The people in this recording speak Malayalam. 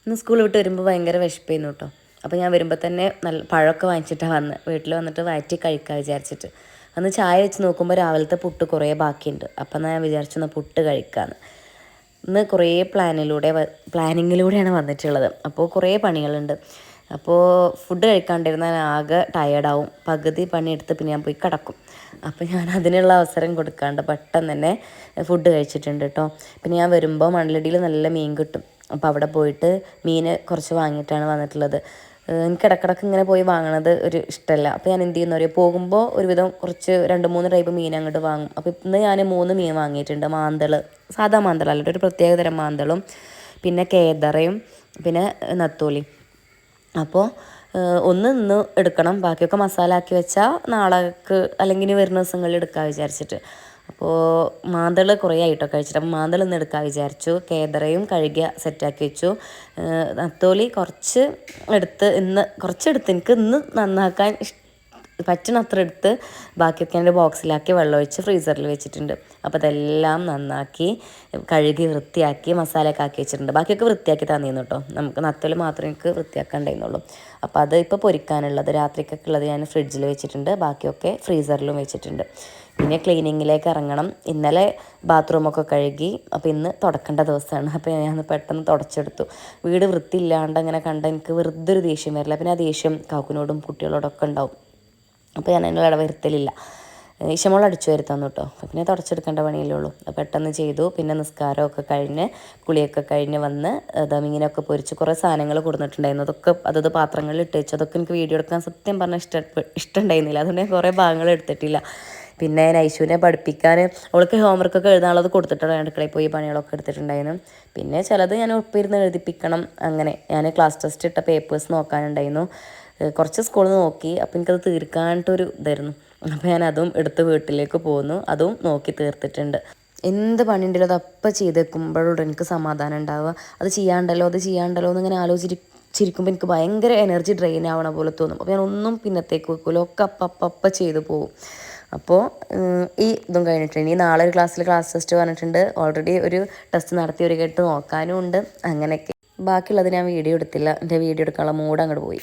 ഇന്ന് സ്കൂൾ വിട്ട് വരുമ്പോൾ ഭയങ്കര വിശപ്പായിരുന്നു കേട്ടോ. അപ്പോൾ ഞാൻ വരുമ്പോൾ തന്നെ നല്ല പഴമൊക്കെ വാങ്ങിച്ചിട്ടാണ് വീട്ടിൽ വന്നിട്ട് വയറ്റി കഴിക്കാൻ വിചാരിച്ചിട്ട്. അന്ന് ചായ വെച്ച് നോക്കുമ്പോൾ രാവിലത്തെ പുട്ട് കുറേ ബാക്കിയുണ്ട്. അപ്പം ഞാൻ വിചാരിച്ചൊന്ന് പുട്ട് കഴിക്കാമെന്ന്. ഇന്ന് കുറേ പ്ലാനിങ്ങിലൂടെയാണ് വന്നിട്ടുള്ളത്. അപ്പോൾ കുറേ പണികളുണ്ട്. അപ്പോൾ ഫുഡ് കഴിക്കാണ്ടിരുന്നാൽ ആകെ ടയേർഡാവും. പകുതി പണിയെടുത്ത് പിന്നെ ഞാൻ പോയി കിടക്കും. അപ്പോൾ ഞാൻ അതിനുള്ള അവസരം കൊടുക്കാണ്ട് പെട്ടെന്ന് തന്നെ ഫുഡ് കഴിച്ചിട്ടുണ്ട് കേട്ടോ. പിന്നെ ഞാൻ വരുമ്പോൾ മണലടിയിൽ നല്ല മീൻ കിട്ടും. അപ്പോൾ അവിടെ പോയിട്ട് മീൻ കുറച്ച് വാങ്ങിയിട്ടാണ് വന്നിട്ടുള്ളത്. എനിക്ക് ഇടക്കിടക്ക് ഇങ്ങനെ പോയി വാങ്ങണത് ഒരു ഇഷ്ടമല്ല. അപ്പോൾ ഞാൻ എന്ത് ചെയ്യുന്ന പറയുക, പോകുമ്പോൾ ഒരുവിധം കുറച്ച് 2-3 ടൈപ്പ് മീൻ അങ്ങോട്ട് വാങ്ങും. അപ്പോൾ ഇന്ന് ഞാൻ 3 മീൻ വാങ്ങിയിട്ടുണ്ട്. മാന്തൾ, സാധാ മാന്തളല്ല, ഒരു പ്രത്യേകതരം മാന്തളും പിന്നെ കേദറയും പിന്നെ നത്തോലിയും. അപ്പോൾ ഇന്ന് എടുക്കണം, ബാക്കിയൊക്കെ മസാല ആക്കി വെച്ചാൽ നാളേക്ക് അല്ലെങ്കിൽ ഇനി വരുന്ന ദിവസങ്ങളിൽ എടുക്കാൻ വിചാരിച്ചിട്ട്. അപ്പോൾ മാന്തൾ കുറേ ആയിട്ടോ കഴിച്ചിട്ട്. അപ്പോൾ മാന്തൾ ഇന്ന് എടുക്കാൻ വിചാരിച്ചു. കേദറയും കഴുകിയ സെറ്റാക്കി വെച്ചു. നത്തോലി കുറച്ചെടുത്ത് എനിക്ക് ഇന്ന് നന്നാക്കാൻ പറ്റുന്ന അത്ര എടുത്ത് ബാക്കിയൊക്കെ എൻ്റെ ബോക്സിലാക്കി വെള്ളമൊഴിച്ച് ഫ്രീസറിൽ വെച്ചിട്ടുണ്ട്. അപ്പോൾ അതെല്ലാം നന്നാക്കി കഴുകി വൃത്തിയാക്കി മസാലയൊക്കെ ആക്കി വെച്ചിട്ടുണ്ട്. ബാക്കിയൊക്കെ വൃത്തിയാക്കി തന്നിരുന്നു കേട്ടോ. നമുക്ക് നത്തോലി മാത്രമേ എനിക്ക് വൃത്തിയാക്കാണ്ടായിരുന്നുള്ളൂ. അപ്പോൾ അത് ഇപ്പോൾ പൊരിക്കാനുള്ളത് രാത്രിക്കൊക്കെ ഉള്ളത് ഞാൻ ഫ്രിഡ്ജിൽ വെച്ചിട്ടുണ്ട്. ബാക്കിയൊക്കെ ഫ്രീസറിലും വെച്ചിട്ടുണ്ട്. പിന്നെ ക്ലീനിങ്ങിലേക്ക് ഇറങ്ങണം. ഇന്നലെ ബാത്റൂമൊക്കെ കഴുകി. അപ്പോൾ ഇന്ന് തുടക്കേണ്ട ദിവസമാണ്. അപ്പോൾ ഞാൻ പെട്ടെന്ന് തുടച്ചെടുത്തു. വീട് വൃത്തിയില്ലാണ്ട് അങ്ങനെ കണ്ട എനിക്ക് വെറുതെ ഒരു ദേഷ്യം വരില്ല. പിന്നെ ആ ദേഷ്യം കാക്കുനോടും കുട്ടികളോടൊക്കെ ഉണ്ടാവും. അപ്പോൾ ഞാൻ അതിനുള്ള ഇടവരുത്തലില്ല. ഇഷമോൾ അടിച്ചു വരുത്താന്നു കേട്ടോ. പിന്നെ തുടച്ചെടുക്കേണ്ട പണിയല്ലേ ഉള്ളൂ. പെട്ടെന്ന് ചെയ്തു. പിന്നെ നിസ്കാരമൊക്കെ കഴിഞ്ഞ് കുളിയൊക്കെ കഴിഞ്ഞ് വന്ന് മീനൊക്കെ പൊരിച്ച് കുറേ സാധനങ്ങൾ കൊടുത്തിട്ടുണ്ടായിരുന്നു. അതൊക്കെ അതത് പാത്രങ്ങളിൽ ഇട്ട് വെച്ചു. അതൊക്കെ എനിക്ക് വീഡിയോ എടുക്കാൻ സത്യം പറഞ്ഞാൽ ഇഷ്ടമുണ്ടായിരുന്നില്ല. അതുകൊണ്ട് ഞാൻ കുറേ ഭാഗങ്ങൾ എടുത്തിട്ടില്ല. പിന്നെ നൈശുവിനെ പഠിപ്പിക്കാൻ അവൾക്ക് ഹോംവർക്കൊക്കെ എഴുതാനുള്ളത് കൊടുത്തിട്ടുള്ള അടുക്കളയിൽ പോയി പണികളൊക്കെ എടുത്തിട്ടുണ്ടായിരുന്നു. പിന്നെ ചിലത് ഞാൻ ഒപ്പിരുന്ന് എഴുതിപ്പിക്കണം. അങ്ങനെ ഞാൻ ക്ലാസ് ടെസ്റ്റ് ഇട്ട പേപ്പേഴ്സ് നോക്കാനുണ്ടായിരുന്നു. കുറച്ച് സ്കൂളിൽ നിന്ന് നോക്കി. അപ്പോൾ എനിക്കത് തീർക്കാനായിട്ടൊരു ഇതായിരുന്നു. അപ്പോൾ ഞാൻ അതും എടുത്ത് വീട്ടിലേക്ക് പോന്നു. അതും നോക്കി തീർത്തിട്ടുണ്ട്. എന്ത് പണിയുണ്ടല്ലോ അതപ്പം ചെയ്തേക്കുമ്പോഴോട് എനിക്ക് സമാധാനം ഉണ്ടാവുക. അത് ചെയ്യാണ്ടല്ലോ എന്നിങ്ങനെ ആലോചിച്ചിരിക്കുമ്പോൾ എനിക്ക് ഭയങ്കര എനർജി ഡ്രെയിൻ ആവണ പോലെ തോന്നും. അപ്പോൾ ഞാൻ ഒന്നും പിന്നത്തേക്ക് വെക്കുമല്ലോ, ഒക്കെ അപ്പം ചെയ്ത് പോകും. അപ്പോൾ ഈ ഇതും കഴിഞ്ഞിട്ടുണ്ട്. ഇനി നാളെ ഒരു ക്ലാസ് ടെസ്റ്റ് പറഞ്ഞിട്ടുണ്ട്. ഓൾറെഡി ഒരു ടെസ്റ്റ് നടത്തി ഒരു കേട്ട് നോക്കാനും ഉണ്ട്. അങ്ങനെയൊക്കെ ബാക്കിയുള്ളത് ഞാൻ വീഡിയോ എടുത്തില്ല. എൻ്റെ വീഡിയോ എടുക്കാനുള്ള മൂഡ് അങ്ങോട്ട് പോയി.